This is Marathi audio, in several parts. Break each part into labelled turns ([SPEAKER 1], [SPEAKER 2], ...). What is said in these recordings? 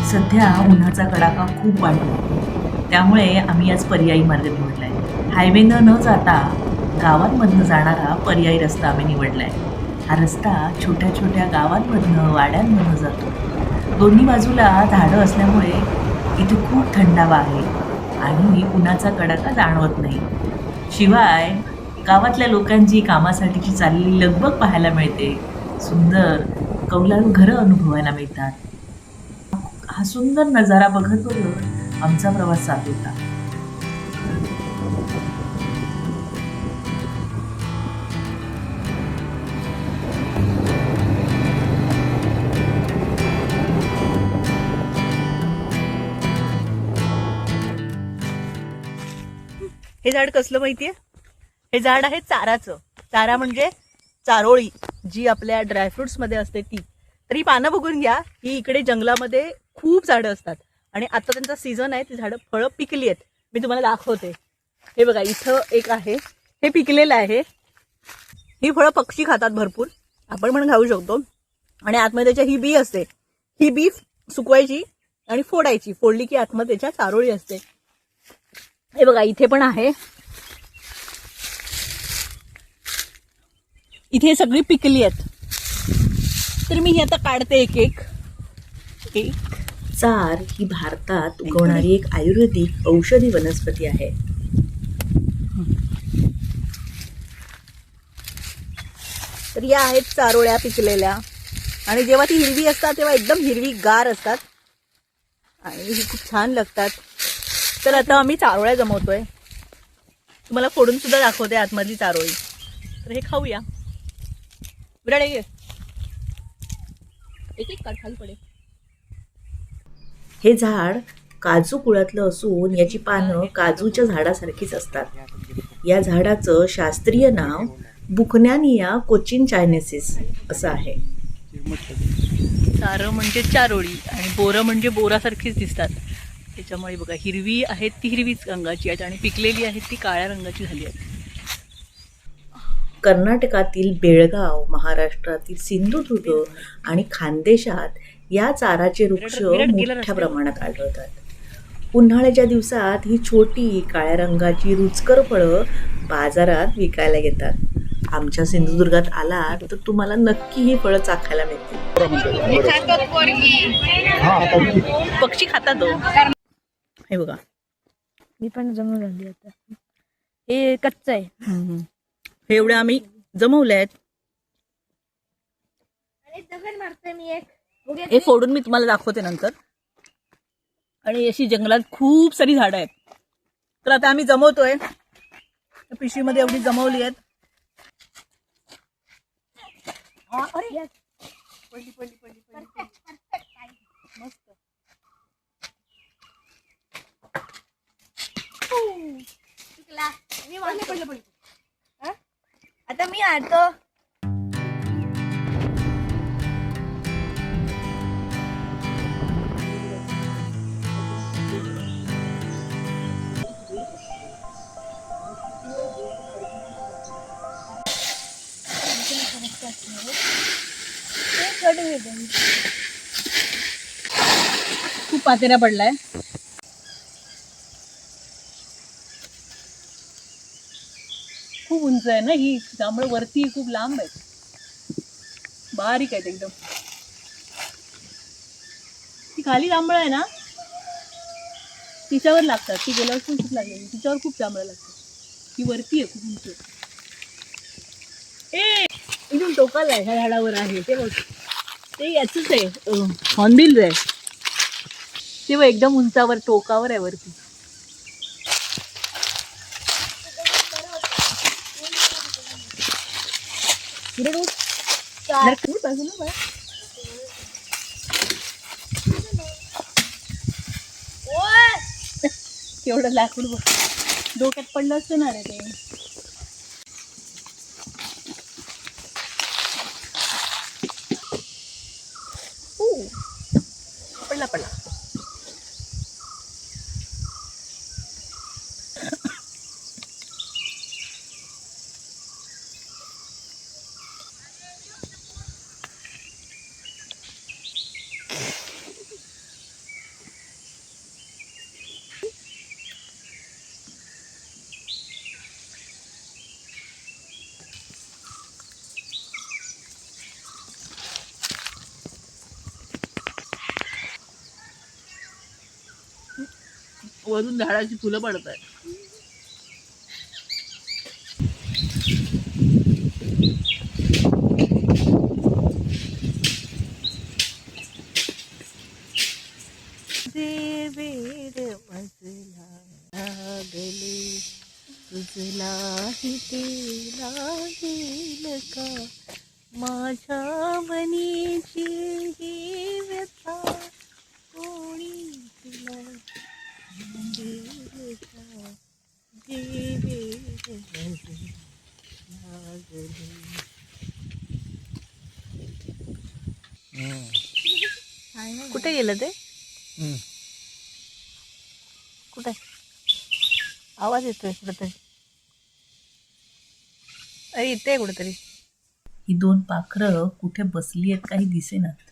[SPEAKER 1] सध्या उन्हाचा कडाका खूप वाढतो, त्यामुळे आम्ही आज पर्यायी मार्ग निवडलाय. हायवेनं न जाता गावांमधनं जाणारा पर्यायी रस्ता आम्ही निवडलाय. हा रस्ता छोट्या छोट्या गावांमधनं वाड्यांमधनं जातो. दोन्ही बाजूला झाडं असल्यामुळे इथे खूप थंडावा आहे आणि उन्हाचा कडाका जाणवत नाही. शिवाय गावातल्या लोकांची कामासाठीची चाललेली लगबग पाहायला मिळते. सुंदर कौलारू घरं अनुभवायला मिळतात. हा सुंदर नजारा बघत बघत आमचा प्रवास चालू होता.
[SPEAKER 2] हे झाड कसलं माहितीये? हे झाड आहे चाराचं. चारा म्हणजे चारोळी, जी आपल्या ड्रायफ्रुट्स मध्ये असते ती. तरी पानं बघून घ्या, ही इकडे जंगलामध्ये खूप झाडं असतात आणि आता त्यांचा सीझन आहे. ती झाडं फळं पिकली आहेत. मी तुम्हाला दाखवते. हे बघा, इथं एक आहे, हे पिकलेलं आहे. ही फळं पक्षी खातात भरपूर, आपण पण खाऊ शकतो. आणि आतमध्ये त्याच्या ही बी असते. ही बी सुकवायची आणि फोडायची. फोडली की आतमध्ये त्याच्या चारोळी असते. हे बघा, इथे पण आहे. इथे सगळी पिकली आहेत. तर मी ही आता काढते एक एक.
[SPEAKER 1] चार ही भारतात उगवणारी एक आयुर्वेदिक औषधी वनस्पती आहे.
[SPEAKER 2] तर या आहेत चारोळ्या पिकलेल्या. आणि जेव्हा ती हिरवी असतात तेव्हा एकदम हिरवी गार असतात आणि ही खूप छान लागतात. तर आता आम्ही चारोळ्या जमवतोय. तुम्हाला फोडून सुद्धा दाखवते आतमधली चारोळी. तर हे खाऊया. विराड घे, एक एक काढ, खाली पडे.
[SPEAKER 1] हे झाड काजू कुळातलं असून याची पानं काजूच्या झाडासारखीच असतात. या झाडाचं शास्त्रीय नाव बुकन्यानिया कोचिन चायनेसिस असं आहे.
[SPEAKER 2] चारं म्हणजे चारोळी आणि बोरं म्हणजे बोरासारखीच दिसतात. त्याच्यामुळे बघा, हिरवी आहेत ती हिरवीच रंगाची आहेत आणि पिकलेली आहेत ती काळ्या रंगाची झाली आहेत.
[SPEAKER 1] कर्नाटकातील बेळगाव, महाराष्ट्रातील सिंधुदुर्ग आणि खानदेशात या चाराचे वृक्ष मोठ्या प्रमाणात आढळतात. उन्हाळ्याच्या दिवसात ही छोटी काळ्या रंगाची रुचकर फळं बाजारात विकायला येतात. आमच्या सिंधुदुर्गात आलात तर तुम्हाला नक्की ही फळं चाखायला मिळतील.
[SPEAKER 2] पक्षी खातात. हे बघा,
[SPEAKER 3] मी पण जमून झाली आता. हे कच्चं आहे.
[SPEAKER 2] हे एवढे आम्ही जमवले आहेत. हे फोडून मी तुम्हाला दाखवते नंतर. आणि अशी जंगलात खूप सारी झाडं आहेत. तर आता आम्ही जमवतोय. पिशवीमध्ये एवढी जमवली आहेत. मस्त.
[SPEAKER 3] आता मी आणतो.
[SPEAKER 2] खूप पातेरा पडलाय. खूप उंच आहे ना ही, त्यामुळे वरती खूप लांब आहे. बारीक आहेत एकदम. ती खाली जांभळ आहे ना, तिच्यावर लागतात. ती गेल्यावर पण खूप लागलेली, तिच्यावर खूप जांभळं लागतात. ती वरती आहे खूप उंच. इथून टोकाला आहे, ह्या झाडावर आहे ते बघ. ते याच आहे, हॉर्नबिल आहे. ते एकदम उंचावर टोकावर आहे वरती. केवढं लाकूड बघ, डोक्यात पडलं असतं ना रे ते. पडला पडला. वरून झाडाची फुलं पडत आहेत. वेड मजला लागले तुझलाही ते लागेल का माझ्या मनीची ही व्यथा कोणी तुला देईल का जे वेड मजला लागले. कुठे गेलं ते? कुठे आवाज येतोय कुठेतरी? अरे इथे आहे कुठेतरी.
[SPEAKER 1] ही दोन पाखरं कुठे बसली आहेत काही दिसेनात.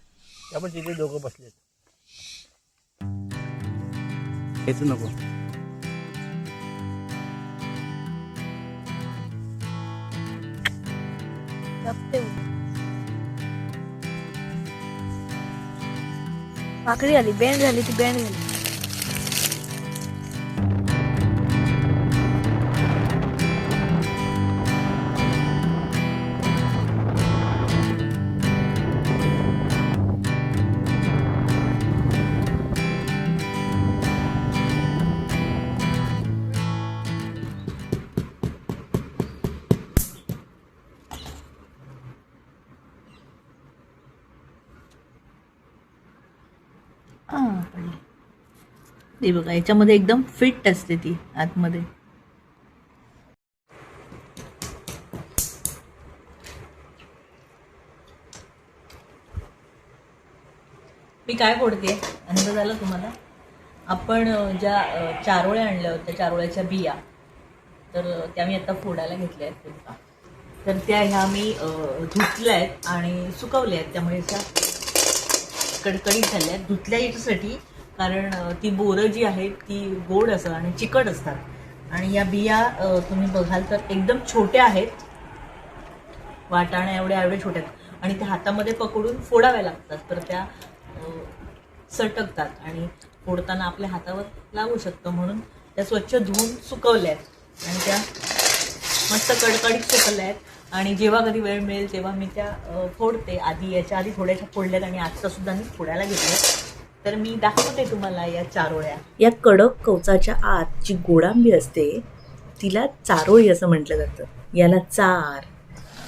[SPEAKER 4] आपण तिथे दोघं बसलेत. हेच नको.
[SPEAKER 3] पाकळी आली, बँड झाली, ती बँड झाली.
[SPEAKER 2] हां पडली. ते बघा याच्यामध्ये एकदम फिट असते ती आतमध्ये. मी काय फोडते अंदाज आला तुम्हाला? आपण ज्या चारोळ्या आणल्या होत्या, चारोळ्याच्या बिया, तर त्या मी आता फोडायला घेतल्या आहेत. बघा, तर त्या ह्या मी धुतल्या आहेत आणि सुकवल्या आहेत. त्यामुळे त्या कडकडीत झाल्या आहेत. धुतल्या याच्यासाठी कारण ती बोरं जी आहेत ती गोड असतात आणि चिकट असतात. आणि या बिया तुम्ही बघाल तर एकदम छोट्या आहेत, वाटाण्या एवढ्या एवढ्या छोट्या आहेत आणि त्या हातामध्ये पकडून फोडाव्या लागतात. तर त्या सटकतात आणि फोडताना आपल्या हातावर लागू शकतं. म्हणून त्या स्वच्छ धुवून सुकवल्या आहेत आणि त्या मस्त कडकडीत सुकवल्या आहेत. आणि जेव्हा कधी वेळ मिळेल तेव्हा मी त्या फोडते. याच्या आधी थोड्याशा फोडल्यात आणि आजचा सुद्धा मी फोडायला घेतल्या. तर मी दाखवते तुम्हाला या चारोळ्या. या कडक कवचाच्या आत जी गोडांबी असते तिला चारोळी असं म्हटलं जातं. याला चार,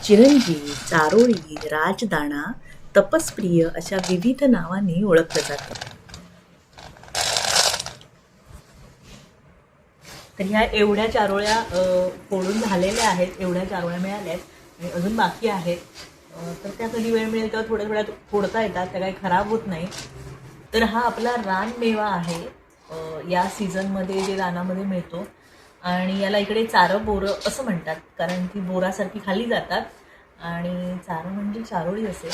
[SPEAKER 2] चिरंजी, चारोळी, राजदाणा, तपस्प्रिय अशा विविध नावांनी ओळखलं जातं. तर ह्या एवढ्या चारोळ्या फोडून झालेल्या आहेत. एवढ्या चारोळ्या मिळाल्या आहेत आणि अजून बाकी आहेत. तर त्या कधी वेळ मिळेल तेव्हा थोड्या थोड्या फोडता येतात, त्या काही खराब होत नाही. तर हा आपला रानमेवा आहे. या सीझनमध्ये जे रानामध्ये मिळतो आणि याला इकडे चारं बोरं असं म्हणतात कारण ती बोरासारखी खाली जातात आणि चारं म्हणजे चारोळी असेल.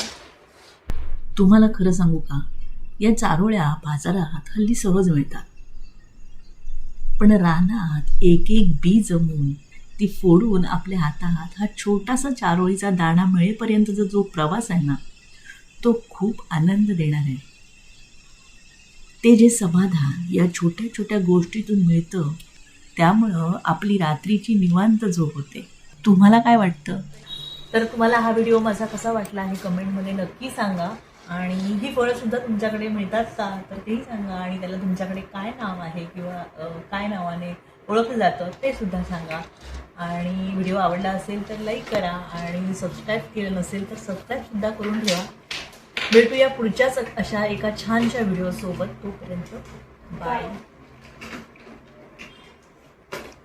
[SPEAKER 1] तुम्हाला खरं सांगू का, या चारोळ्या बाजारात हल्ली सहज मिळतात. पण रानात एक एक बी जमून ती फोडून आपल्या हातात हा छोटासा चारोळीचा दाणा मिळेपर्यंतचा जो प्रवास आहे ना, तो खूप आनंद देणार आहे. ते जे समाधान या छोट्या छोट्या गोष्टीतून मिळतं त्यामुळं आपली रात्रीची निवांत झोप होते. तुम्हाला काय वाटतं?
[SPEAKER 2] तर तुम्हाला हा व्हिडिओ माझा कसा वाटला हे कमेंटमध्ये नक्की सांगा. आणि ही फळंसुद्धा तुमच्याकडे मिळतात का तर तेही सांगा. आणि त्याला तुमच्याकडे काय नाव आहे किंवा काय नावाने ओळखलं जातं ते सुद्धा सांगा. आणि व्हिडिओ आवडला असेल तर लाईक करा आणि सबस्क्राईब केलं नसेल तर सबस्क्राईबसुद्धा करून ठेवा. भेटूया पुढच्याच अशा एका छानशा व्हिडिओसोबत. तोपर्यंत बाय.